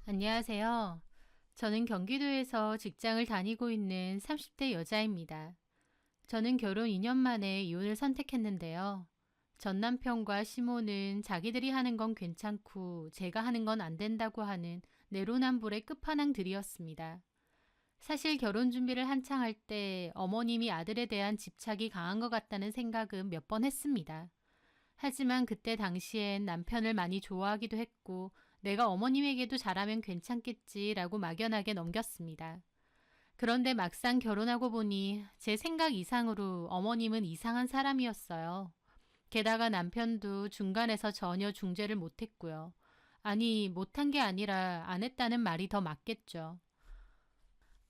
안녕하세요. 저는 경기도에서 직장을 다니고 있는 30대 여자입니다. 저는 결혼 2년 만에 이혼을 선택했는데요. 전 남편과 시모는 자기들이 하는 건 괜찮고 제가 하는 건 안 된다고 하는 내로남불의 끝판왕들이었습니다. 사실 결혼 준비를 한창 할 때 어머님이 아들에 대한 집착이 강한 것 같다는 생각은 몇 번 했습니다. 하지만 그때 당시엔 남편을 많이 좋아하기도 했고 내가 어머님에게도 잘하면 괜찮겠지라고 막연하게 넘겼습니다. 그런데 막상 결혼하고 보니 제 생각 이상으로 어머님은 이상한 사람이었어요. 게다가 남편도 중간에서 전혀 중재를 못했고요. 아니, 못한 게 아니라 안 했다는 말이 더 맞겠죠.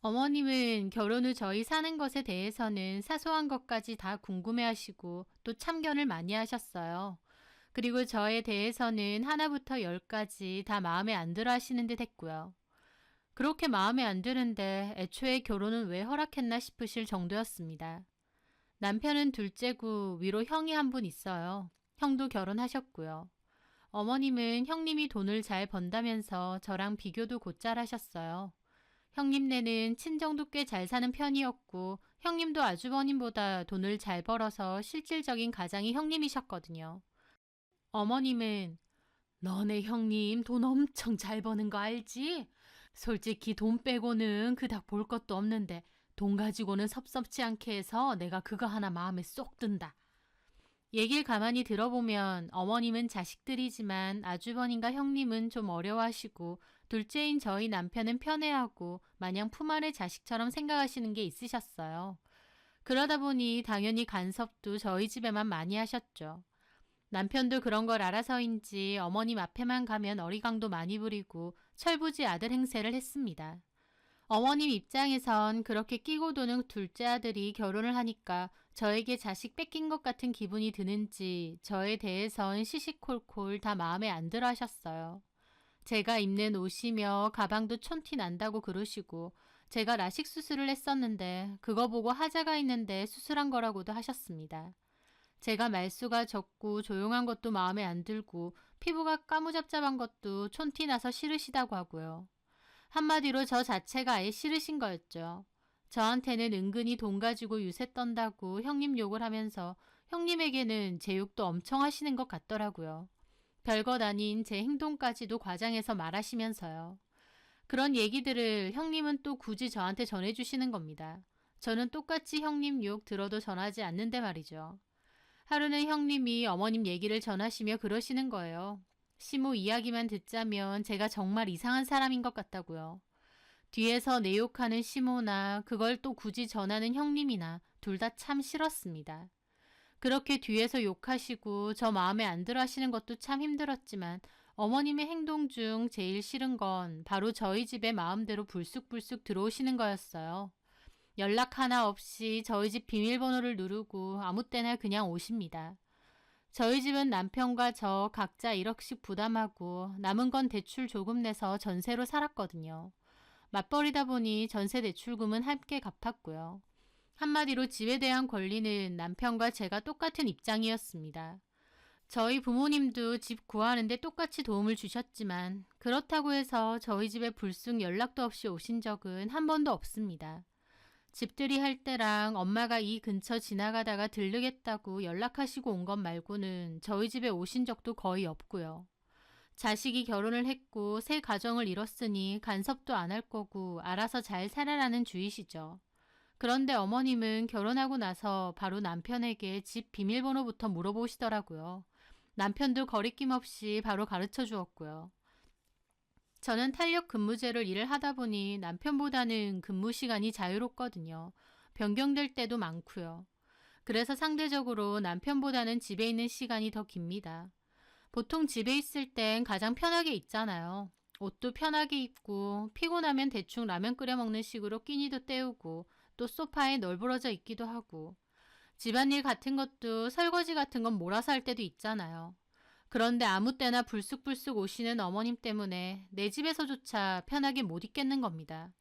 어머님은 결혼 후 저희 사는 것에 대해서는 사소한 것까지 다 궁금해하시고 또 참견을 많이 하셨어요. 그리고 저에 대해서는 하나부터 열까지 다 마음에 안 들어 하시는 듯 했고요. 그렇게 마음에 안 드는데 애초에 결혼은 왜 허락했나 싶으실 정도였습니다. 남편은 둘째고 위로 형이 한 분 있어요. 형도 결혼하셨고요. 어머님은 형님이 돈을 잘 번다면서 저랑 비교도 곧잘 하셨어요. 형님네는 친정도 꽤 잘 사는 편이었고 형님도 아주버님보다 돈을 잘 벌어서 실질적인 가장이 형님이셨거든요. 어머님은 너네 형님 돈 엄청 잘 버는 거 알지? 솔직히 돈 빼고는 그닥 볼 것도 없는데 돈 가지고는 섭섭치 않게 해서 내가 그거 하나 마음에 쏙 든다. 얘길 가만히 들어보면 어머님은 자식들이지만 아주버님과 형님은 좀 어려워하시고 둘째인 저희 남편은 편애하고 마냥 품 안의 자식처럼 생각하시는 게 있으셨어요. 그러다 보니 당연히 간섭도 저희 집에만 많이 하셨죠. 남편도 그런 걸 알아서인지 어머님 앞에만 가면 어리광도 많이 부리고 철부지 아들 행세를 했습니다. 어머님 입장에선 그렇게 끼고 도는 둘째 아들이 결혼을 하니까 저에게 자식 뺏긴 것 같은 기분이 드는지 저에 대해선 시시콜콜 다 마음에 안 들어 하셨어요. 제가 입는 옷이며 가방도 촌티 난다고 그러시고 제가 라식 수술을 했었는데 그거 보고 하자가 있는데 수술한 거라고도 하셨습니다. 제가 말수가 적고 조용한 것도 마음에 안 들고 피부가 까무잡잡한 것도 촌티 나서 싫으시다고 하고요. 한마디로 저 자체가 아예 싫으신 거였죠. 저한테는 은근히 돈 가지고 유세 떤다고 형님 욕을 하면서 형님에게는 제 욕도 엄청 하시는 것 같더라고요. 별것 아닌 제 행동까지도 과장해서 말하시면서요. 그런 얘기들을 형님은 또 굳이 저한테 전해주시는 겁니다. 저는 똑같이 형님 욕 들어도 전하지 않는데 말이죠. 하루는 형님이 어머님 얘기를 전하시며 그러시는 거예요. 시모 이야기만 듣자면 제가 정말 이상한 사람인 것 같다고요. 뒤에서 내 욕하는 시모나 그걸 또 굳이 전하는 형님이나 둘 다 참 싫었습니다. 그렇게 뒤에서 욕하시고 저 마음에 안 들어 하시는 것도 참 힘들었지만 어머님의 행동 중 제일 싫은 건 바로 저희 집에 마음대로 불쑥불쑥 들어오시는 거였어요. 연락 하나 없이 저희 집 비밀번호를 누르고 아무 때나 그냥 오십니다. 저희 집은 남편과 저 각자 1억씩 부담하고 남은 건 대출 조금 내서 전세로 살았거든요. 맞벌이다 보니 전세 대출금은 함께 갚았고요. 한마디로 집에 대한 권리는 남편과 제가 똑같은 입장이었습니다. 저희 부모님도 집 구하는데 똑같이 도움을 주셨지만 그렇다고 해서 저희 집에 불쑥 연락도 없이 오신 적은 한 번도 없습니다. 집들이 할 때랑 엄마가 이 근처 지나가다가 들르겠다고 연락하시고 온 것 말고는 저희 집에 오신 적도 거의 없고요. 자식이 결혼을 했고 새 가정을 이뤘으니 간섭도 안 할 거고 알아서 잘 살아라는 주의시죠. 그런데 어머님은 결혼하고 나서 바로 남편에게 집 비밀번호부터 물어보시더라고요. 남편도 거리낌 없이 바로 가르쳐 주었고요. 저는 탄력 근무제로 일을 하다 보니 남편보다는 근무 시간이 자유롭거든요. 변경될 때도 많고요. 그래서 상대적으로 남편보다는 집에 있는 시간이 더 깁니다. 보통 집에 있을 땐 가장 편하게 있잖아요. 옷도 편하게 입고 피곤하면 대충 라면 끓여 먹는 식으로 끼니도 때우고 또 소파에 널브러져 있기도 하고 집안일 같은 것도 설거지 같은 건 몰아서 할 때도 있잖아요. 그런데 아무 때나 불쑥불쑥 오시는 어머님 때문에 내 집에서조차 편하게 못 있겠는 겁니다.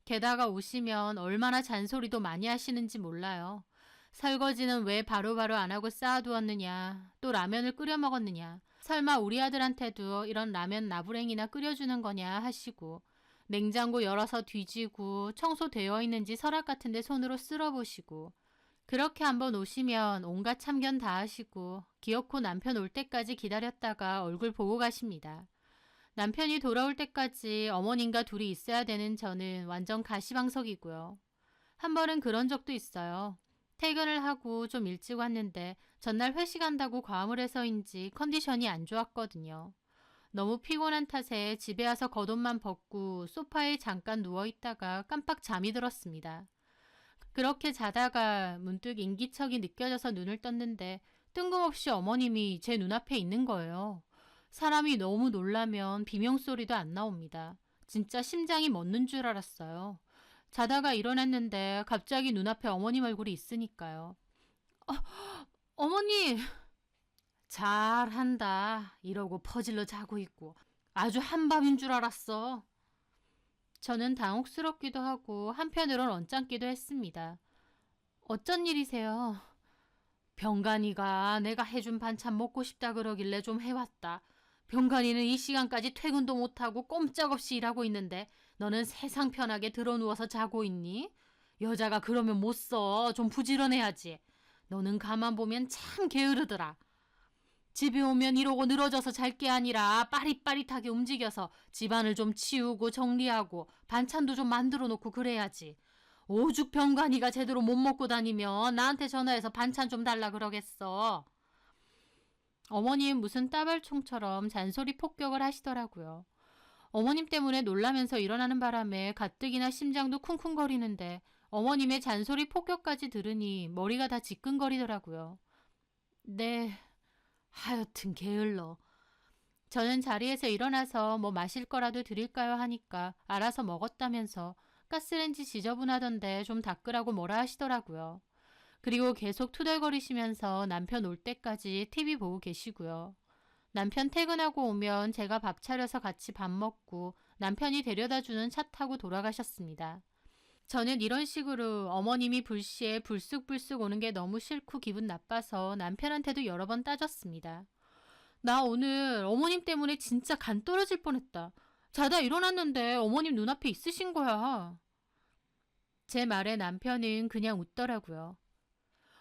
게다가 오시면 얼마나 잔소리도 많이 하시는지 몰라요. 설거지는 왜 바로바로 안 하고 쌓아두었느냐, 또 라면을 끓여 먹었느냐, 설마 우리 아들한테도 이런 라면 나부랭이나 끓여주는 거냐 하시고 냉장고 열어서 뒤지고 청소되어 있는지 서랍 같은 데 손으로 쓸어보시고 그렇게 한번 오시면 온갖 참견 다 하시고 기어코 남편 올 때까지 기다렸다가 얼굴 보고 가십니다. 남편이 돌아올 때까지 어머님과 둘이 있어야 되는 저는 완전 가시방석이고요. 한 번은 그런 적도 있어요. 퇴근을 하고 좀 일찍 왔는데 전날 회식한다고 과음을 해서인지 컨디션이 안 좋았거든요. 너무 피곤한 탓에 집에 와서 겉옷만 벗고 소파에 잠깐 누워있다가 깜빡 잠이 들었습니다. 그렇게 자다가 문득 인기척이 느껴져서 눈을 떴는데 뜬금없이 어머님이 제 눈앞에 있는 거예요. 사람이 너무 놀라면 비명소리도 안 나옵니다. 진짜 심장이 멎는 줄 알았어요. 자다가 일어났는데 갑자기 눈앞에 어머님 얼굴이 있으니까요. 어머니! 잘한다. 이러고 퍼질러 자고 있고 아주 한밤인 줄 알았어. 저는 당혹스럽기도 하고 한편으론 언짢기도 했습니다. 어쩐 일이세요? 병간이가 내가 해준 반찬 먹고 싶다 그러길래 좀 해왔다. 병간이는 이 시간까지 퇴근도 못하고 꼼짝없이 일하고 있는데 너는 세상 편하게 드러누워서 자고 있니? 여자가 그러면 못 써. 좀 부지런해야지. 너는 가만 보면 참 게으르더라. 집에 오면 이러고 늘어져서 잘 게 아니라 빠릿빠릿하게 움직여서 집안을 좀 치우고 정리하고 반찬도 좀 만들어 놓고 그래야지. 오죽 병간이가 제대로 못 먹고 다니면 나한테 전화해서 반찬 좀 달라 그러겠어. 어머님 무슨 따발총처럼 잔소리 폭격을 하시더라고요. 어머님 때문에 놀라면서 일어나는 바람에 가뜩이나 심장도 쿵쿵거리는데 어머님의 잔소리 폭격까지 들으니 머리가 다 지끈거리더라고요. 네, 하여튼 게을러. 저는 자리에서 일어나서 뭐 마실 거라도 드릴까요 하니까 알아서 먹었다면서 가스레인지 지저분하던데 좀 닦으라고 뭐라 하시더라고요. 그리고 계속 투덜거리시면서 남편 올 때까지 TV 보고 계시고요. 남편 퇴근하고 오면 제가 밥 차려서 같이 밥 먹고 남편이 데려다주는 차 타고 돌아가셨습니다. 저는 이런 식으로 어머님이 불시에 불쑥불쑥 오는 게 너무 싫고 기분 나빠서 남편한테도 여러 번 따졌습니다. 나 오늘 어머님 때문에 진짜 간 떨어질 뻔했다. 자다 일어났는데 어머님 눈앞에 있으신 거야. 제 말에 남편은 그냥 웃더라고요.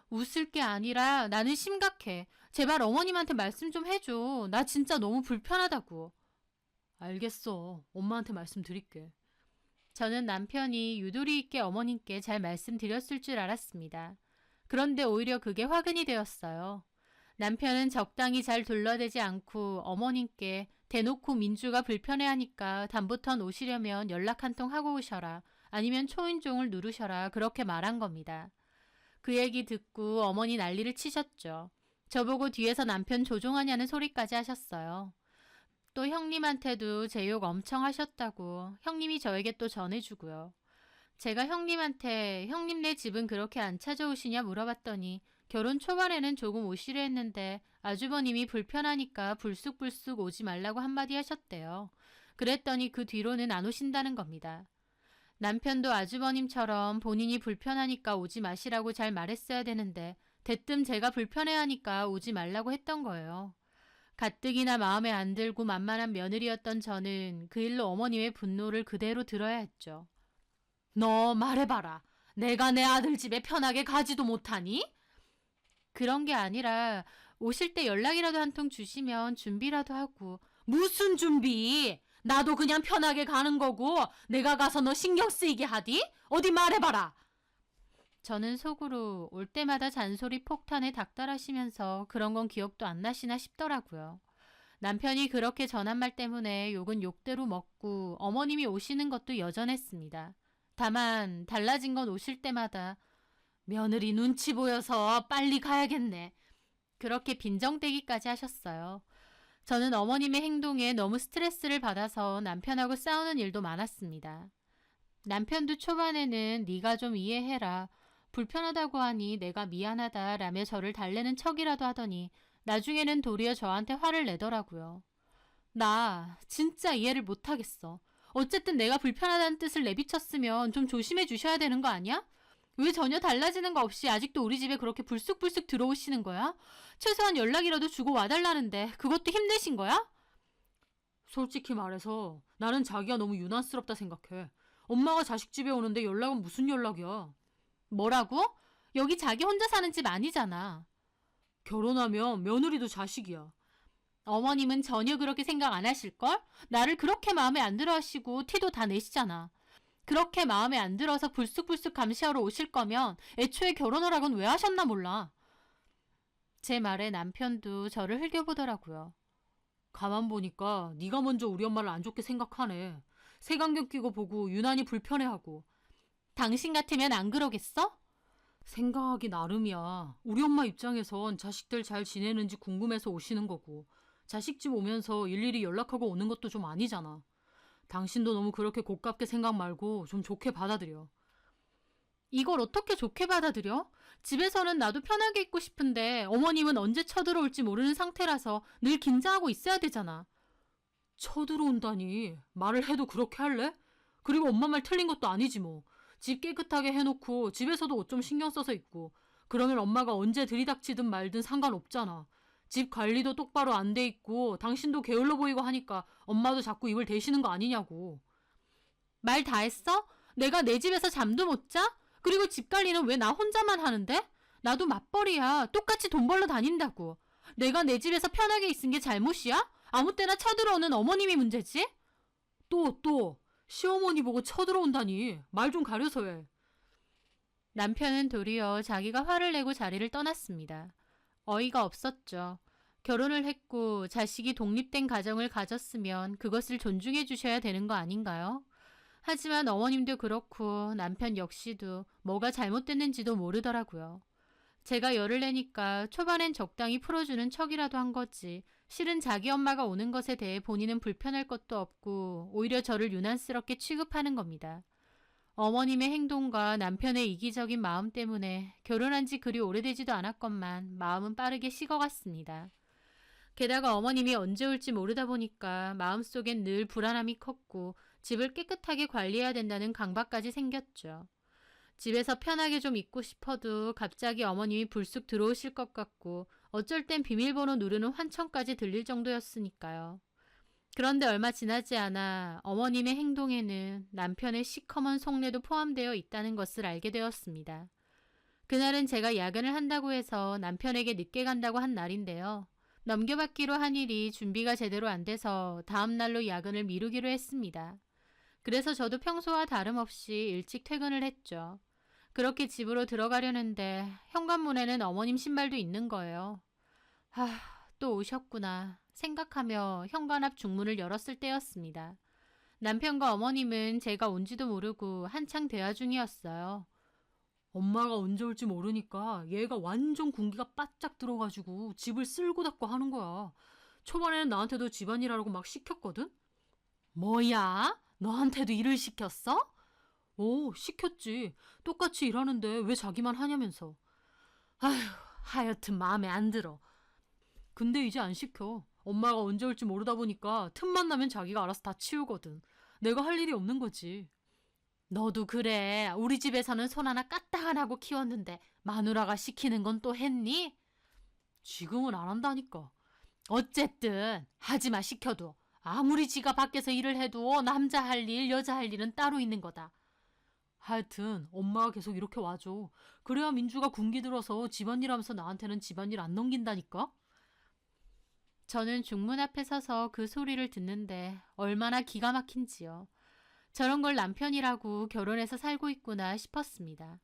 웃을 게 아니라 나는 심각해. 제발 어머님한테 말씀 좀 해줘. 나 진짜 너무 불편하다고. 알겠어. 엄마한테 말씀드릴게. 저는 남편이 유도리 있게 어머님께 잘 말씀드렸을 줄 알았습니다. 그런데 오히려 그게 화근이 되었어요. 남편은 적당히 잘 둘러대지 않고 어머님께 대놓고 민주가 불편해하니까 다음부턴 오시려면 연락 한 통 하고 오셔라. 아니면 초인종을 누르셔라. 그렇게 말한 겁니다. 그 얘기 듣고 어머니 난리를 치셨죠. 저보고 뒤에서 남편 조종하냐는 소리까지 하셨어요. 또 형님한테도 제 욕 엄청 하셨다고 형님이 저에게 또 전해주고요. 제가 형님한테 형님네 집은 그렇게 안 찾아오시냐 물어봤더니 결혼 초반에는 조금 오시려 했는데 아주버님이 불편하니까 불쑥불쑥 오지 말라고 한마디 하셨대요. 그랬더니 그 뒤로는 안 오신다는 겁니다. 남편도 아주버님처럼 본인이 불편하니까 오지 마시라고 잘 말했어야 되는데 대뜸 제가 불편해하니까 오지 말라고 했던 거예요. 가뜩이나 마음에 안 들고 만만한 며느리였던 저는 그 일로 어머님의 분노를 그대로 들어야 했죠. 너 말해봐라. 내가 내 아들 집에 편하게 가지도 못하니? 그런 게 아니라 오실 때 연락이라도 한 통 주시면 준비라도 하고. 무슨 준비? 나도 그냥 편하게 가는 거고 내가 가서 너 신경 쓰이게 하디? 어디 말해봐라. 저는 속으로 올 때마다 잔소리 폭탄에 닥달하시면서 그런 건 기억도 안 나시나 싶더라고요. 남편이 그렇게 전한 말 때문에 욕은 욕대로 먹고 어머님이 오시는 것도 여전했습니다. 다만 달라진 건 오실 때마다 며느리 눈치 보여서 빨리 가야겠네. 그렇게 빈정대기까지 하셨어요. 저는 어머님의 행동에 너무 스트레스를 받아서 남편하고 싸우는 일도 많았습니다. 남편도 초반에는 네가 좀 이해해라. 불편하다고 하니 내가 미안하다라며 저를 달래는 척이라도 하더니 나중에는 도리어 저한테 화를 내더라고요. 나 진짜 이해를 못하겠어. 어쨌든 내가 불편하다는 뜻을 내비쳤으면 좀 조심해 주셔야 되는 거 아니야? 왜 전혀 달라지는 거 없이 아직도 우리 집에 그렇게 불쑥불쑥 들어오시는 거야? 최소한 연락이라도 주고 와달라는데 그것도 힘드신 거야? 솔직히 말해서 나는 자기가 너무 유난스럽다 생각해. 엄마가 자식 집에 오는데 연락은 무슨 연락이야? 뭐라고? 여기 자기 혼자 사는 집 아니잖아. 결혼하면 며느리도 자식이야. 어머님은 전혀 그렇게 생각 안 하실걸? 나를 그렇게 마음에 안 들어 하시고 티도 다 내시잖아. 그렇게 마음에 안 들어서 불쑥불쑥 감시하러 오실 거면 애초에 결혼을 하건 왜 하셨나 몰라. 제 말에 남편도 저를 흘겨보더라고요. 가만 보니까 네가 먼저 우리 엄마를 안 좋게 생각하네. 색안경 끼고 보고 유난히 불편해하고. 당신 같으면 안 그러겠어? 생각하기 나름이야. 우리 엄마 입장에선 자식들 잘 지내는지 궁금해서 오시는 거고, 자식 집 오면서 일일이 연락하고 오는 것도 좀 아니잖아. 당신도 너무 그렇게 고깝게 생각 말고 좀 좋게 받아들여. 이걸 어떻게 좋게 받아들여? 집에서는 나도 편하게 있고 싶은데 어머님은 언제 쳐들어올지 모르는 상태라서 늘 긴장하고 있어야 되잖아. 쳐들어온다니. 말을 해도 그렇게 할래? 그리고 엄마 말 틀린 것도 아니지 뭐. 집 깨끗하게 해놓고 집에서도 옷 좀 신경 써서 입고 그러면 엄마가 언제 들이닥치든 말든 상관없잖아. 집 관리도 똑바로 안 돼 있고 당신도 게을러 보이고 하니까 엄마도 자꾸 입을 대시는 거 아니냐고. 말 다 했어? 내가 내 집에서 잠도 못 자? 그리고 집 관리는 왜 나 혼자만 하는데? 나도 맞벌이야. 똑같이 돈 벌러 다닌다고. 내가 내 집에서 편하게 있은 게 잘못이야? 아무 때나 쳐들어오는 어머님이 문제지? 또. 시어머니 보고 쳐들어온다니. 말 좀 가려서 해. 남편은 도리어 자기가 화를 내고 자리를 떠났습니다. 어이가 없었죠. 결혼을 했고 자식이 독립된 가정을 가졌으면 그것을 존중해 주셔야 되는 거 아닌가요? 하지만 어머님도 그렇고 남편 역시도 뭐가 잘못됐는지도 모르더라고요. 제가 열을 내니까 초반엔 적당히 풀어주는 척이라도 한 거지. 실은 자기 엄마가 오는 것에 대해 본인은 불편할 것도 없고 오히려 저를 유난스럽게 취급하는 겁니다. 어머님의 행동과 남편의 이기적인 마음 때문에 결혼한 지 그리 오래되지도 않았건만 마음은 빠르게 식어갔습니다. 게다가 어머님이 언제 올지 모르다 보니까 마음속엔 늘 불안함이 컸고 집을 깨끗하게 관리해야 된다는 강박까지 생겼죠. 집에서 편하게 좀 있고 싶어도 갑자기 어머님이 불쑥 들어오실 것 같고 어쩔 땐 비밀번호 누르는 환청까지 들릴 정도였으니까요. 그런데 얼마 지나지 않아 어머님의 행동에는 남편의 시커먼 속내도 포함되어 있다는 것을 알게 되었습니다. 그날은 제가 야근을 한다고 해서 남편에게 늦게 간다고 한 날인데요. 넘겨받기로 한 일이 준비가 제대로 안 돼서 다음 날로 야근을 미루기로 했습니다. 그래서 저도 평소와 다름없이 일찍 퇴근을 했죠. 그렇게 집으로 들어가려는데 현관문에는 어머님 신발도 있는 거예요. 또 오셨구나 생각하며 현관 앞 중문을 열었을 때였습니다. 남편과 어머님은 제가 온지도 모르고 한창 대화 중이었어요. 엄마가 언제 올지 모르니까 얘가 완전 군기가 바짝 들어가지고 집을 쓸고 닦고 하는 거야. 초반에는 나한테도 집안일하라고 막 시켰거든? 뭐야? 너한테도 일을 시켰어? 오, 시켰지. 똑같이 일하는데 왜 자기만 하냐면서. 아휴, 하여튼 마음에 안 들어. 근데 이제 안 시켜. 엄마가 언제 올지 모르다 보니까 틈만 나면 자기가 알아서 다 치우거든. 내가 할 일이 없는 거지. 너도 그래. 우리 집에서는 손 하나 까딱 안 하고 키웠는데 마누라가 시키는 건 또 했니? 지금은 안 한다니까. 어쨌든 하지마 시켜도. 아무리 지가 밖에서 일을 해도 남자 할 일, 여자 할 일은 따로 있는 거다. 하여튼 엄마가 계속 이렇게 와줘. 그래야 민주가 군기 들어서 집안일 하면서 나한테는 집안일 안 넘긴다니까? 저는 중문 앞에 서서 그 소리를 듣는데 얼마나 기가 막힌지요. 저런 걸 남편이라고 결혼해서 살고 있구나 싶었습니다.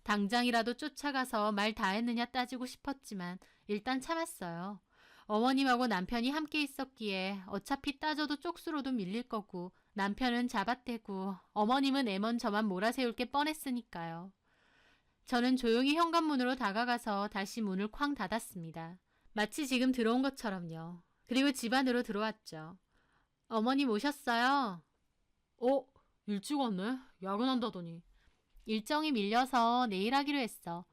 당장이라도 쫓아가서 말 다 했느냐 따지고 싶었지만 일단 참았어요. 어머님하고 남편이 함께 있었기에 어차피 따져도 쪽수로도 밀릴 거고 남편은 잡아떼고 어머님은 애먼 저만 몰아세울 게 뻔했으니까요. 저는 조용히 현관문으로 다가가서 다시 문을 쾅 닫았습니다. 마치 지금 들어온 것처럼요. 그리고 집 안으로 들어왔죠. 어머님 오셨어요? 일찍 왔네. 야근한다더니. 일정이 밀려서 내일 하기로 했어.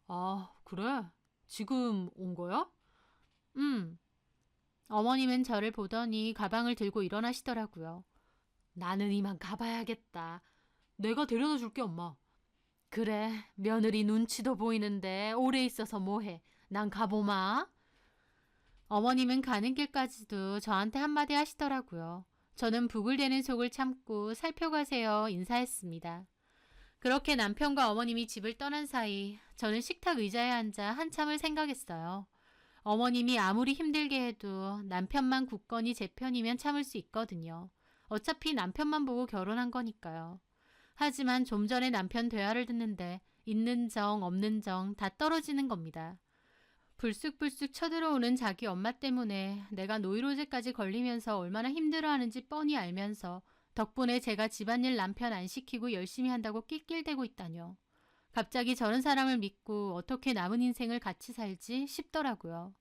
아, 그래? 지금 온 거야? 어머님은 저를 보더니 가방을 들고 일어나시더라고요. 나는 이만 가봐야겠다. 내가 데려다 줄게, 엄마. 그래, 며느리 눈치도 보이는데 오래 있어서 뭐해. 난 가보마. 어머님은 가는 길까지도 저한테 한마디 하시더라고요. 저는 부글대는 속을 참고 살펴가세요 인사했습니다. 그렇게 남편과 어머님이 집을 떠난 사이 저는 식탁 의자에 앉아 한참을 생각했어요. 어머님이 아무리 힘들게 해도 남편만 굳건히 제 편이면 참을 수 있거든요. 어차피 남편만 보고 결혼한 거니까요. 하지만 좀 전에 남편 대화를 듣는데 있는 정 없는 정 다 떨어지는 겁니다. 불쑥불쑥 쳐들어오는 자기 엄마 때문에 내가 노이로제까지 걸리면서 얼마나 힘들어하는지 뻔히 알면서 덕분에 제가 집안일 남편 안 시키고 열심히 한다고 낄낄대고 있다뇨. 갑자기 저런 사람을 믿고 어떻게 남은 인생을 같이 살지 싶더라고요.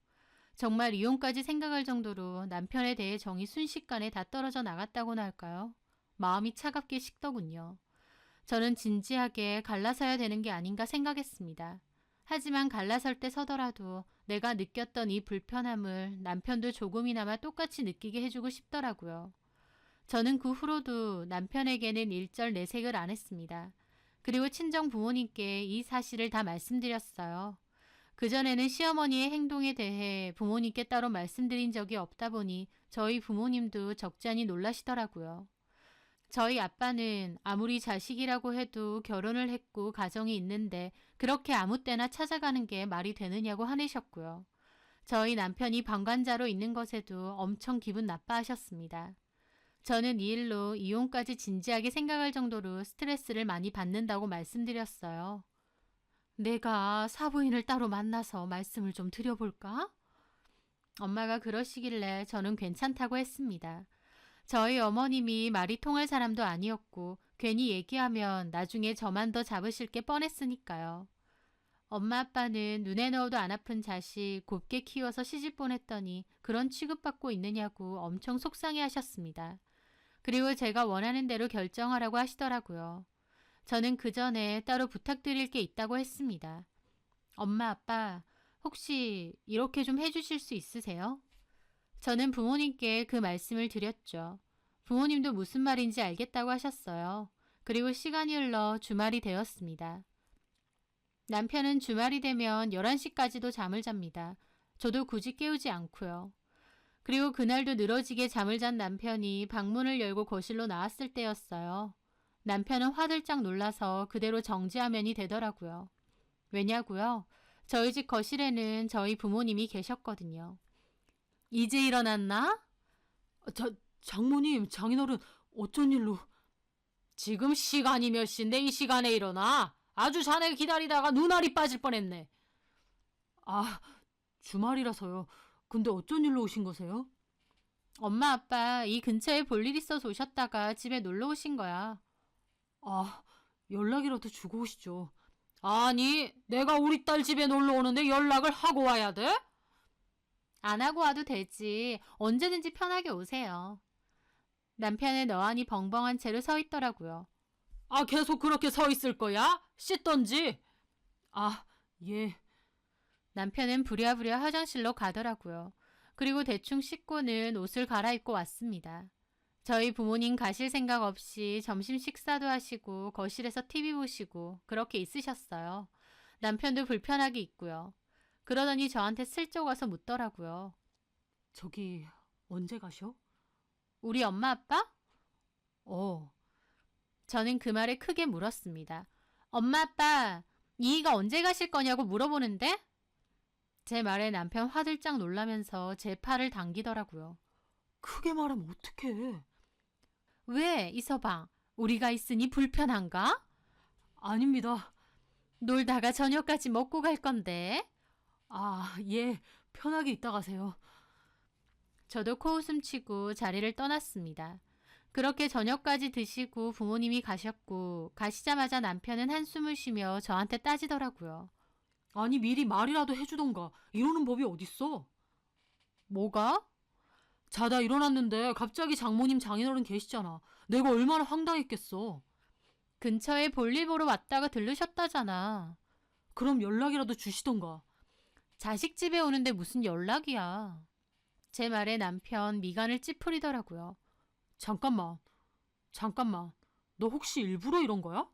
정말 이혼까지 생각할 정도로 남편에 대해 정이 순식간에 다 떨어져 나갔다고나 할까요? 마음이 차갑게 식더군요. 저는 진지하게 갈라서야 되는 게 아닌가 생각했습니다. 하지만 갈라설 때 서더라도 내가 느꼈던 이 불편함을 남편도 조금이나마 똑같이 느끼게 해주고 싶더라고요. 저는 그 후로도 남편에게는 일절 내색을 안 했습니다. 그리고 친정 부모님께 이 사실을 다 말씀드렸어요. 그전에는 시어머니의 행동에 대해 부모님께 따로 말씀드린 적이 없다 보니 저희 부모님도 적잖이 놀라시더라고요. 저희 아빠는 아무리 자식이라고 해도 결혼을 했고 가정이 있는데 그렇게 아무 때나 찾아가는 게 말이 되느냐고 화내셨고요. 저희 남편이 방관자로 있는 것에도 엄청 기분 나빠하셨습니다. 저는 이 일로 이혼까지 진지하게 생각할 정도로 스트레스를 많이 받는다고 말씀드렸어요. 내가 사부인을 따로 만나서 말씀을 좀 드려볼까? 엄마가 그러시길래 저는 괜찮다고 했습니다. 저희 어머님이 말이 통할 사람도 아니었고 괜히 얘기하면 나중에 저만 더 잡으실 게 뻔했으니까요. 엄마 아빠는 눈에 넣어도 안 아픈 자식 곱게 키워서 시집 보냈더니 그런 취급받고 있느냐고 엄청 속상해 하셨습니다. 그리고 제가 원하는 대로 결정하라고 하시더라고요. 저는 그 전에 따로 부탁드릴 게 있다고 했습니다. 엄마 아빠 혹시 이렇게 좀 해주실 수 있으세요? 저는 부모님께 그 말씀을 드렸죠. 부모님도 무슨 말인지 알겠다고 하셨어요. 그리고 시간이 흘러 주말이 되었습니다. 남편은 주말이 되면 11시까지도 잠을 잡니다. 저도 굳이 깨우지 않고요. 그리고 그날도 늘어지게 잠을 잔 남편이 방문을 열고 거실로 나왔을 때였어요. 남편은 화들짝 놀라서 그대로 정지화면이 되더라고요. 왜냐고요? 저희 집 거실에는 저희 부모님이 계셨거든요. 이제 일어났나? 장모님, 장인어른, 어쩐 일로? 지금 시간이 몇 시인데 이 시간에 일어나? 아주 자네 기다리다가 눈알이 빠질 뻔했네. 아, 주말이라서요. 근데 어쩐 일로 오신 거세요? 엄마 아빠 이 근처에 볼 일 있어서 오셨다가 집에 놀러 오신 거야. 아, 연락이라도 주고 오시죠. 아니, 내가 우리 딸 집에 놀러 오는데 연락을 하고 와야 돼? 안 하고 와도 되지. 언제든지 편하게 오세요. 남편은 어안이 벙벙한 채로 서 있더라고요. 아, 계속 그렇게 서 있을 거야? 씻던지. 아, 예. 남편은 부랴부랴 화장실로 가더라고요. 그리고 대충 씻고는 옷을 갈아입고 왔습니다. 저희 부모님 가실 생각 없이 점심 식사도 하시고 거실에서 TV 보시고 그렇게 있으셨어요. 남편도 불편하게 있고요. 그러더니 저한테 슬쩍 와서 묻더라고요. 저기, 언제 가셔? 우리 엄마 아빠? 어, 저는 그 말에 크게 물었습니다. 엄마 아빠 이희가 언제 가실 거냐고 물어보는데? 제 말에 남편 화들짝 놀라면서 제 팔을 당기더라고요. 크게 말하면 어떡해. 왜 이서방 우리가 있으니 불편한가? 아닙니다. 놀다가 저녁까지 먹고 갈 건데. 아, 예. 편하게 있다 가세요. 저도 코웃음 치고 자리를 떠났습니다. 그렇게 저녁까지 드시고 부모님이 가셨고 가시자마자 남편은 한숨을 쉬며 저한테 따지더라고요. 아니, 미리 말이라도 해주던가. 이러는 법이 어딨어? 뭐가? 자다 일어났는데 갑자기 장모님 장인어른 계시잖아. 내가 얼마나 황당했겠어. 근처에 볼일 보러 왔다가 들르셨다잖아. 그럼 연락이라도 주시던가. 자식 집에 오는데 무슨 연락이야. 제 말에 남편 미간을 찌푸리더라고요. 잠깐만. 너 혹시 일부러 이런 거야?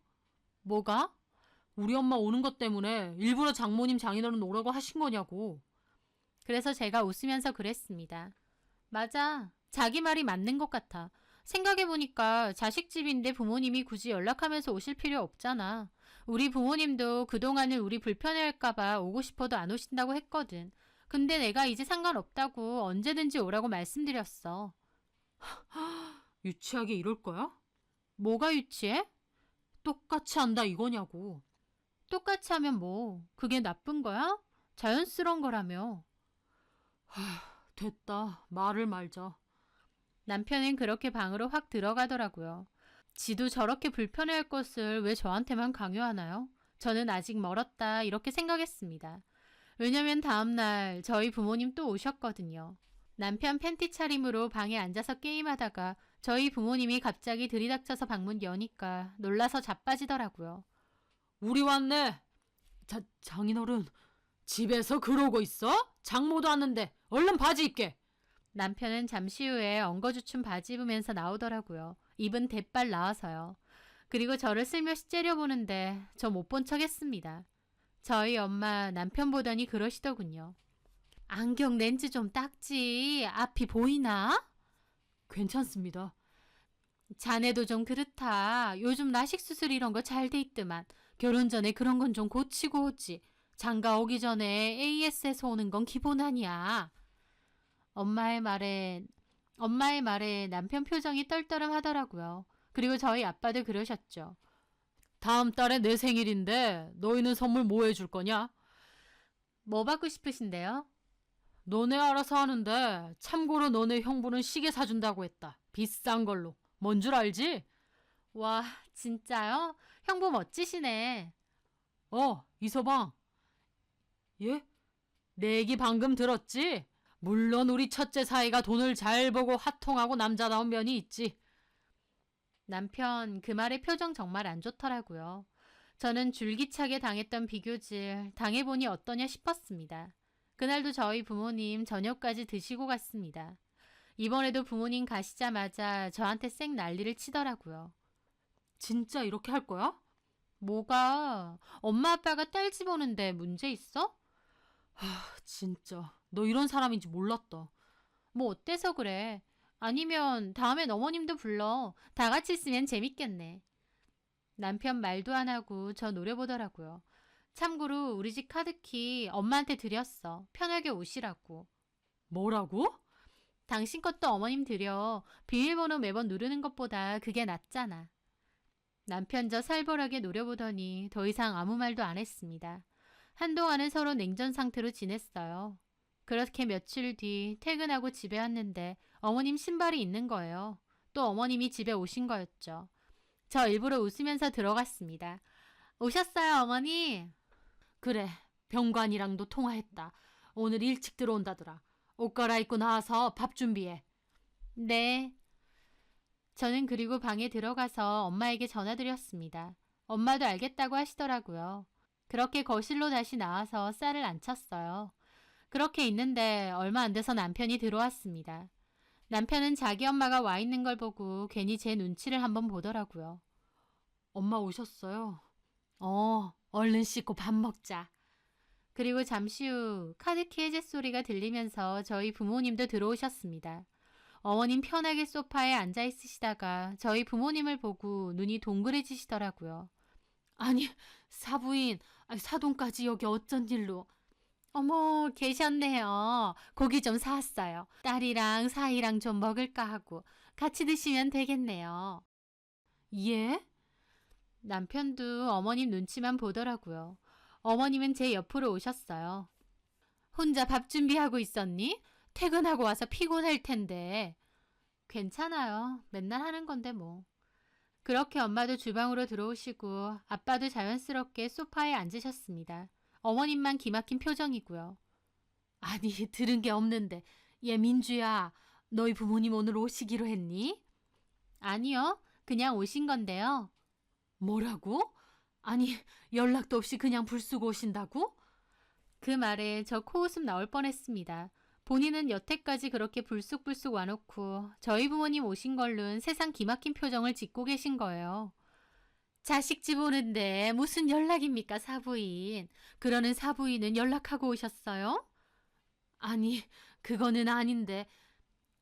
뭐가? 우리 엄마 오는 것 때문에 일부러 장모님 장인어른 오라고 하신 거냐고. 그래서 제가 웃으면서 그랬습니다. 맞아. 자기 말이 맞는 것 같아. 생각해보니까 자식 집인데 부모님이 굳이 연락하면서 오실 필요 없잖아. 우리 부모님도 그동안은 우리 불편해할까봐 오고 싶어도 안 오신다고 했거든. 근데 내가 이제 상관없다고 언제든지 오라고 말씀드렸어. 유치하게 이럴 거야? 뭐가 유치해? 똑같이 한다 이거냐고. 똑같이 하면 뭐, 그게 나쁜 거야? 자연스러운 거라며. 됐다. 말을 말자. 남편은 그렇게 방으로 확 들어가더라고요. 지도 저렇게 불편해할 것을 왜 저한테만 강요하나요? 저는 아직 멀었다 이렇게 생각했습니다. 왜냐면 다음날 저희 부모님 또 오셨거든요. 남편 팬티 차림으로 방에 앉아서 게임하다가 저희 부모님이 갑자기 들이닥쳐서 방문 여니까 놀라서 자빠지더라고요. 우리 왔네. 장인어른, 집에서 그러고 있어? 장모도 왔는데 얼른 바지 입게. 남편은 잠시 후에 엉거주춤 바지 입으면서 나오더라고요. 입은 대빨 나와서요. 그리고 저를 슬며시 째려보는데 저 못 본 척 했습니다. 저희 엄마 남편 보더니 그러시더군요. 안경 렌즈 좀 닦지. 앞이 보이나? 괜찮습니다. 자네도 좀 그렇다. 요즘 라식 수술 이런 거 잘 돼 있더만. 결혼 전에 그런 건 좀 고치고 오지. 장가 오기 전에 AS에서 오는 건 기본 아니야. 엄마의 말에 남편 표정이 떨떠름하더라고요. 그리고 저희 아빠도 그러셨죠. 다음 달에 내 생일인데 너희는 선물 뭐 해줄 거냐? 뭐 받고 싶으신데요? 너네 알아서 하는데 참고로 너네 형부는 시계 사준다고 했다. 비싼 걸로. 뭔 줄 알지? 와, 진짜요? 형부 멋지시네. 이서방. 예? 내 얘기 방금 들었지? 물론 우리 첫째 사이가 돈을 잘 보고 화통하고 남자다운 면이 있지. 남편 그 말의 표정 정말 안 좋더라고요. 저는 줄기차게 당했던 비교질 당해보니 어떠냐 싶었습니다. 그날도 저희 부모님 저녁까지 드시고 갔습니다. 이번에도 부모님 가시자마자 저한테 쌩 난리를 치더라고요. 진짜 이렇게 할 거야? 뭐가? 엄마 아빠가 딸 집 오는데 문제 있어? 진짜. 너 이런 사람인지 몰랐다. 뭐 어때서 그래? 아니면 다음엔 어머님도 불러. 다 같이 있으면 재밌겠네. 남편 말도 안 하고 저 노려보더라고요. 참고로 우리 집 카드키 엄마한테 드렸어. 편하게 오시라고. 뭐라고? 당신 것도 어머님 드려. 비밀번호 매번 누르는 것보다 그게 낫잖아. 남편 저 살벌하게 노려보더니 더 이상 아무 말도 안 했습니다. 한동안은 서로 냉전 상태로 지냈어요. 그렇게 며칠 뒤 퇴근하고 집에 왔는데 어머님 신발이 있는 거예요. 또 어머님이 집에 오신 거였죠. 저 일부러 웃으면서 들어갔습니다. 오셨어요, 어머니? 그래. 병관이랑도 통화했다. 오늘 일찍 들어온다더라. 옷 갈아입고 나와서 밥 준비해. 네. 저는 그리고 방에 들어가서 엄마에게 전화드렸습니다. 엄마도 알겠다고 하시더라고요. 그렇게 거실로 다시 나와서 쌀을 안 쳤어요. 그렇게 있는데 얼마 안 돼서 남편이 들어왔습니다. 남편은 자기 엄마가 와 있는 걸 보고 괜히 제 눈치를 한번 보더라고요. 엄마 오셨어요. 얼른 씻고 밥 먹자. 그리고 잠시 후 카드키 해제 소리가 들리면서 저희 부모님도 들어오셨습니다. 어머님 편하게 소파에 앉아 있으시다가 저희 부모님을 보고 눈이 동그래지시더라고요. 아니, 사부인, 사돈까지 여기 어쩐 일로. 어머, 계셨네요. 고기 좀 사왔어요. 딸이랑 사이랑 좀 먹을까 하고 같이 드시면 되겠네요. 예? 남편도 어머님 눈치만 보더라고요. 어머님은 제 옆으로 오셨어요. 혼자 밥 준비하고 있었니? 퇴근하고 와서 피곤할 텐데. 괜찮아요. 맨날 하는 건데 뭐. 그렇게 엄마도 주방으로 들어오시고 아빠도 자연스럽게 소파에 앉으셨습니다. 어머님만 기막힌 표정이고요. 아니, 들은 게 없는데. 얘 민주야, 너희 부모님 오늘 오시기로 했니? 아니요. 그냥 오신 건데요. 뭐라고? 아니, 연락도 없이 그냥 불 쓰고 오신다고? 그 말에 저 코웃음 나올 뻔했습니다. 본인은 여태까지 그렇게 불쑥불쑥 와놓고 저희 부모님 오신 걸로는 세상 기막힌 표정을 짓고 계신 거예요. 자식 집 오는데 무슨 연락입니까, 사부인? 그러는 사부인은 연락하고 오셨어요? 아니, 그거는 아닌데.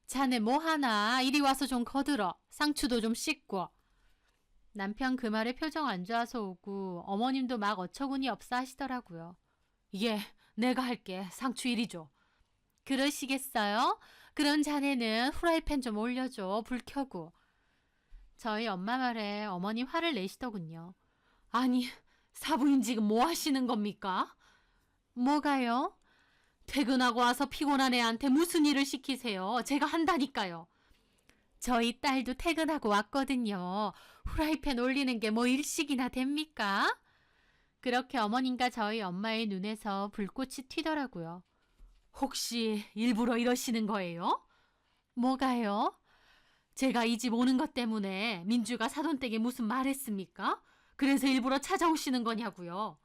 자네 뭐 하나? 이리 와서 좀 거들어. 상추도 좀 씻고. 남편 그 말에 표정 안 좋아서 오고 어머님도 막 어처구니 없어 하시더라고요. 예, 내가 할게. 상추 이리 줘. 그러시겠어요? 그런 자네는 후라이팬 좀 올려줘. 불 켜고. 저희 엄마 말에 어머님 화를 내시더군요. 아니, 사부인 지금 뭐 하시는 겁니까? 뭐가요? 퇴근하고 와서 피곤한 애한테 무슨 일을 시키세요? 제가 한다니까요. 저희 딸도 퇴근하고 왔거든요. 후라이팬 올리는 게 뭐 일식이나 됩니까? 그렇게 어머님과 저희 엄마의 눈에서 불꽃이 튀더라고요. 혹시 일부러 이러시는 거예요? 뭐가요? 제가 이 집 오는 것 때문에 민주가 사돈댁에 무슨 말했습니까? 그래서 일부러 찾아오시는 거냐고요.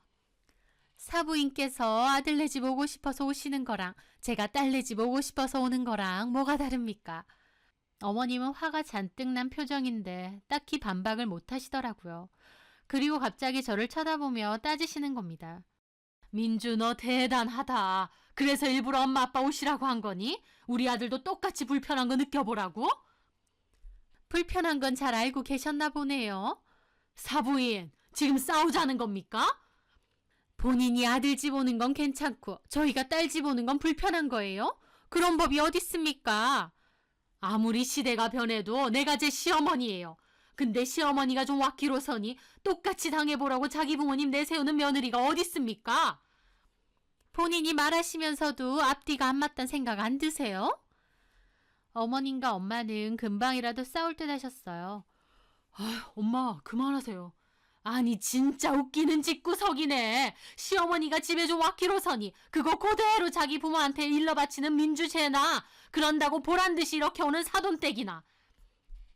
사부인께서 아들네 집 오고 싶어서 오시는 거랑 제가 딸네 집 오고 싶어서 오는 거랑 뭐가 다릅니까? 어머님은 화가 잔뜩 난 표정인데 딱히 반박을 못 하시더라고요. 그리고 갑자기 저를 쳐다보며 따지시는 겁니다. 민주 너 대단하다. 그래서 일부러 엄마 아빠 오시라고 한 거니? 우리 아들도 똑같이 불편한 거 느껴보라고? 불편한 건 잘 알고 계셨나 보네요. 사부인, 지금 싸우자는 겁니까? 본인이 아들 집 오는 건 괜찮고 저희가 딸 집 오는 건 불편한 거예요? 그런 법이 어디 있습니까? 아무리 시대가 변해도 내가 제 시어머니예요. 근데 시어머니가 좀 왁기로서니 똑같이 당해보라고 자기 부모님 내세우는 며느리가 어디 있습니까? 본인이 말하시면서도 앞뒤가 안 맞단 생각 안 드세요? 어머님과 엄마는 금방이라도 싸울 듯 하셨어요. 아휴, 엄마 그만하세요. 아니 진짜 웃기는 집구석이네. 시어머니가 집에 좀 왁기로서니 그거 그대로 자기 부모한테 일러 바치는 민주죄나 그런다고 보란듯이 이렇게 오는 사돈댁이나.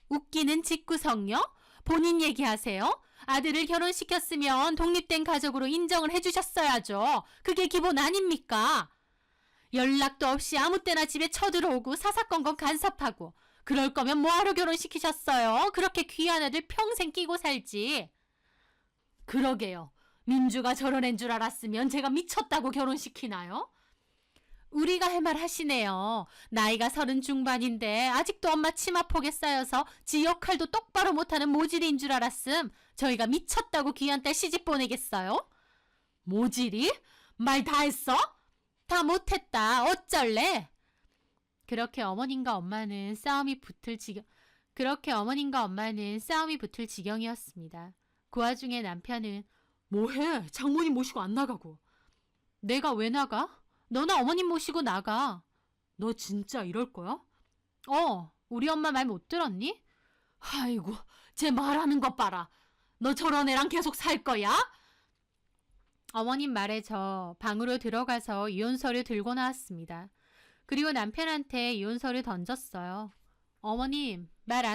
웃기는 직구석요? 본인 얘기하세요? 아들을 결혼시켰으면 독립된 가족으로 인정을 해주셨어야죠. 그게 기본 아닙니까? 연락도 없이 아무 때나 집에 쳐들어오고 사사건건 간섭하고 그럴 거면 뭐하러 결혼시키셨어요? 그렇게 귀한 애들 평생 끼고 살지. 그러게요. 민주가 저런 애인 줄 알았으면 제가 미쳤다고 결혼시키나요? 우리가 할 말 하시네요. 나이가 30 중반인데 아직도 엄마 치마폭에 쌓여서 지 역할도 똑바로 못하는 모질이인 줄 알았음. 저희가 미쳤다고 귀한 딸 시집 보내겠어요? 모질이? 말 다 했어? 다 못했다. 어쩔래? 그렇게 어머님과 엄마는 싸움이 붙을 지경이었습니다. 그 와중에 남편은 뭐해? 장모님 모시고 안 나가고. 내가 왜 나가? 너나 어머님 모시고 나가. 너 진짜 이럴 거야? 우리 엄마 말 못 들었니? 아이고, 쟤 말하는 것 봐라. 너 저런 애랑 계속 살 거야? 어머님 말에 저 방으로 들어가서 이혼서류 들고 나왔습니다. 그리고 남편한테 이혼서류 던졌어요. 어머님, 말 안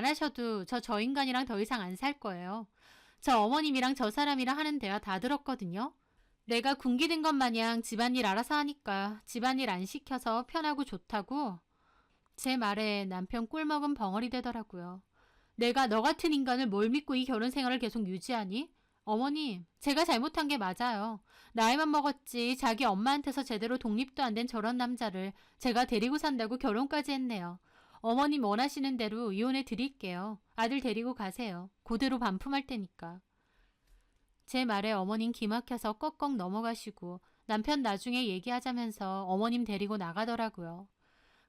하셔도 저 인간이랑 더 이상 안 살 거예요. 저 어머님이랑 저 사람이랑 하는 대화 다 들었거든요. 내가 군기된 것 마냥 집안일 알아서 하니까 집안일 안 시켜서 편하고 좋다고. 제 말에 남편 꿀먹은 벙어리 되더라고요. 내가 너 같은 인간을 뭘 믿고 이 결혼 생활을 계속 유지하니? 어머님, 제가 잘못한 게 맞아요. 나이만 먹었지 자기 엄마한테서 제대로 독립도 안 된 저런 남자를 제가 데리고 산다고 결혼까지 했네요. 어머님 원하시는 대로 이혼해 드릴게요. 아들 데리고 가세요. 그대로 반품할 테니까. 제 말에 어머님 기막혀서 꺽꺽 넘어가시고 남편 나중에 얘기하자면서 어머님 데리고 나가더라고요.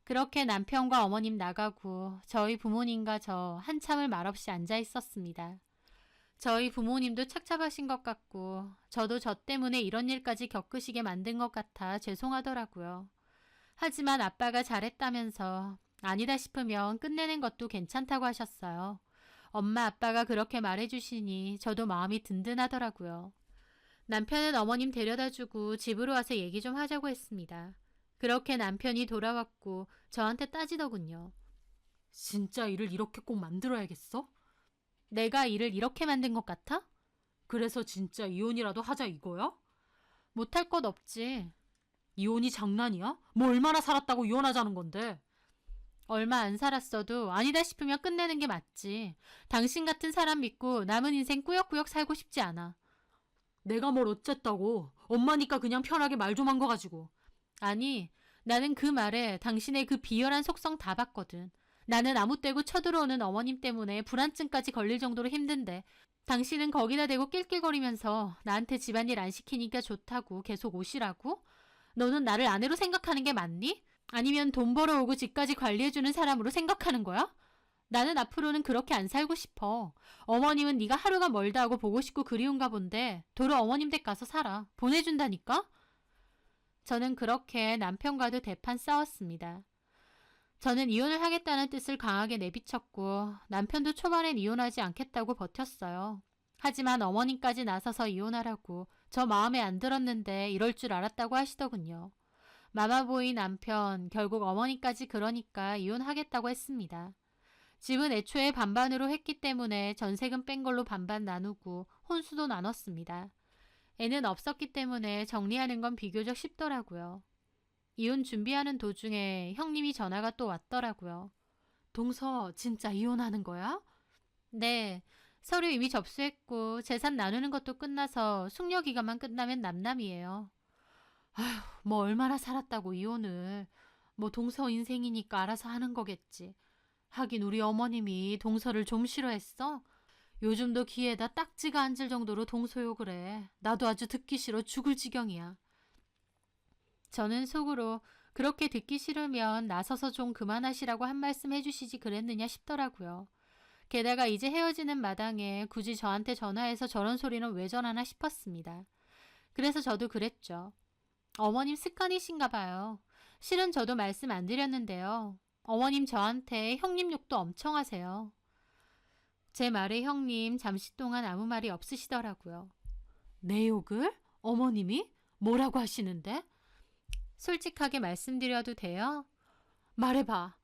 그렇게 남편과 어머님 나가고 저희 부모님과 저 한참을 말없이 앉아 있었습니다. 저희 부모님도 착잡하신 것 같고 저도 저 때문에 이런 일까지 겪으시게 만든 것 같아 죄송하더라고요. 하지만 아빠가 잘했다면서 아니다 싶으면 끝내는 것도 괜찮다고 하셨어요. 엄마 아빠가 그렇게 말해주시니 저도 마음이 든든하더라고요. 남편은 어머님 데려다주고 집으로 와서 얘기 좀 하자고 했습니다. 그렇게 남편이 돌아왔고 저한테 따지더군요. 진짜 일을 이렇게 꼭 만들어야겠어? 내가 일을 이렇게 만든 것 같아? 그래서 진짜 이혼이라도 하자 이거야? 못할 것 없지. 이혼이 장난이야? 뭐 얼마나 살았다고 이혼하자는 건데? 얼마 안 살았어도 아니다 싶으면 끝내는 게 맞지. 당신 같은 사람 믿고 남은 인생 꾸역꾸역 살고 싶지 않아. 내가 뭘 어쨌다고. 엄마니까 그냥 편하게 말 좀 한 거 가지고. 아니, 나는 그 말에 당신의 그 비열한 속성 다 봤거든. 나는 아무 때고 쳐들어오는 어머님 때문에 불안증까지 걸릴 정도로 힘든데 당신은 거기다 대고 낄낄거리면서 나한테 집안일 안 시키니까 좋다고 계속 오시라고? 너는 나를 아내로 생각하는 게 맞니? 아니면 돈 벌어오고 집까지 관리해주는 사람으로 생각하는 거야? 나는 앞으로는 그렇게 안 살고 싶어. 어머님은 네가 하루가 멀다 하고 보고 싶고 그리운가 본데 도로 어머님 댁 가서 살아. 보내준다니까? 저는 그렇게 남편과도 대판 싸웠습니다. 저는 이혼을 하겠다는 뜻을 강하게 내비쳤고 남편도 초반엔 이혼하지 않겠다고 버텼어요. 하지만 어머님까지 나서서 이혼하라고 저 마음에 안 들었는데 이럴 줄 알았다고 하시더군요. 마마보이 남편 결국 어머니까지 그러니까 이혼하겠다고 했습니다. 집은 애초에 반반으로 했기 때문에 전세금 뺀 걸로 반반 나누고 혼수도 나눴습니다. 애는 없었기 때문에 정리하는 건 비교적 쉽더라고요. 이혼 준비하는 도중에 형님이 전화가 또 왔더라고요. 동서 진짜 이혼하는 거야? 네, 서류 이미 접수했고 재산 나누는 것도 끝나서 숙려 기간만 끝나면 남남이에요. 뭐 얼마나 살았다고 이혼을. 뭐 동서 인생이니까 알아서 하는 거겠지. 하긴 우리 어머님이 동서를 좀 싫어했어. 요즘도 귀에다 딱지가 앉을 정도로 동서 욕을 해. 나도 아주 듣기 싫어 죽을 지경이야. 저는 속으로 그렇게 듣기 싫으면 나서서 좀 그만하시라고 한 말씀 해주시지 그랬느냐 싶더라고요. 게다가 이제 헤어지는 마당에 굳이 저한테 전화해서 저런 소리는 왜 전하나 싶었습니다. 그래서 저도 그랬죠. 어머님 습관이신가 봐요. 실은 저도 말씀 안 드렸는데요. 어머님 저한테 형님 욕도 엄청 하세요. 제 말에 형님 잠시 동안 아무 말이 없으시더라고요. 내 욕을? 어머님이? 뭐라고 하시는데? 솔직하게 말씀드려도 돼요? 말해봐.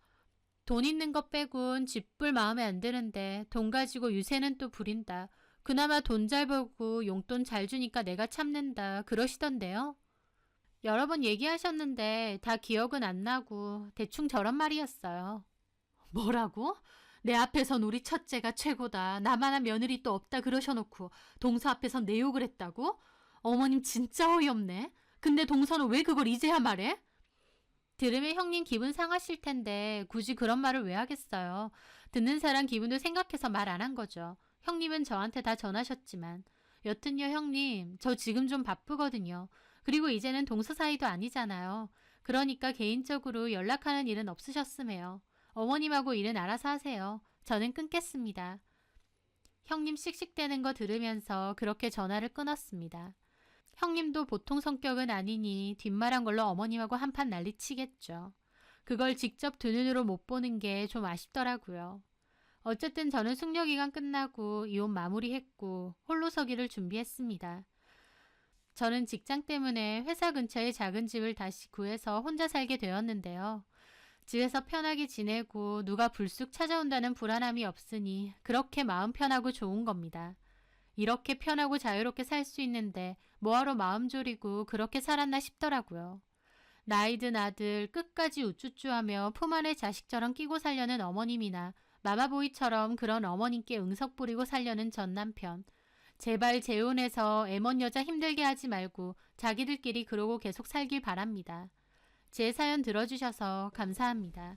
돈 있는 것 빼곤 집불 마음에 안 드는데 돈 가지고 유세는 또 부린다. 그나마 돈 잘 벌고 용돈 잘 주니까 내가 참는다. 그러시던데요. 여러 번 얘기하셨는데 다 기억은 안 나고 대충 저런 말이었어요. 뭐라고? 내 앞에선 우리 첫째가 최고다. 나만한 며느리 또 없다 그러셔놓고 동서 앞에선 내 욕을 했다고? 어머님 진짜 어이없네. 근데 동서는 왜 그걸 이제야 말해? 들으면 형님 기분 상하실 텐데 굳이 그런 말을 왜 하겠어요. 듣는 사람 기분도 생각해서 말 안 한 거죠. 형님은 저한테 다 전하셨지만. 여튼요 형님, 저 지금 좀 바쁘거든요. 그리고 이제는 동서 사이도 아니잖아요. 그러니까 개인적으로 연락하는 일은 없으셨음해요. 어머님하고 일은 알아서 하세요. 저는 끊겠습니다. 형님 씩씩대는 거 들으면서 그렇게 전화를 끊었습니다. 형님도 보통 성격은 아니니 뒷말한 걸로 어머님하고 한판 난리치겠죠. 그걸 직접 두 눈으로 못 보는 게 좀 아쉽더라고요. 어쨌든 저는 숙려기간 끝나고 이혼 마무리했고 홀로 서기를 준비했습니다. 저는 직장 때문에 회사 근처에 작은 집을 다시 구해서 혼자 살게 되었는데요. 집에서 편하게 지내고 누가 불쑥 찾아온다는 불안함이 없으니 그렇게 마음 편하고 좋은 겁니다. 이렇게 편하고 자유롭게 살 수 있는데 뭐하러 마음 졸이고 그렇게 살았나 싶더라고요. 나이 든 아들 끝까지 우쭈쭈하며 품 안에 자식처럼 끼고 살려는 어머님이나 마마보이처럼 그런 어머님께 응석 부리고 살려는 전 남편. 제발 재혼해서 애먼 여자 힘들게 하지 말고 자기들끼리 그러고 계속 살길 바랍니다. 제 사연 들어주셔서 감사합니다.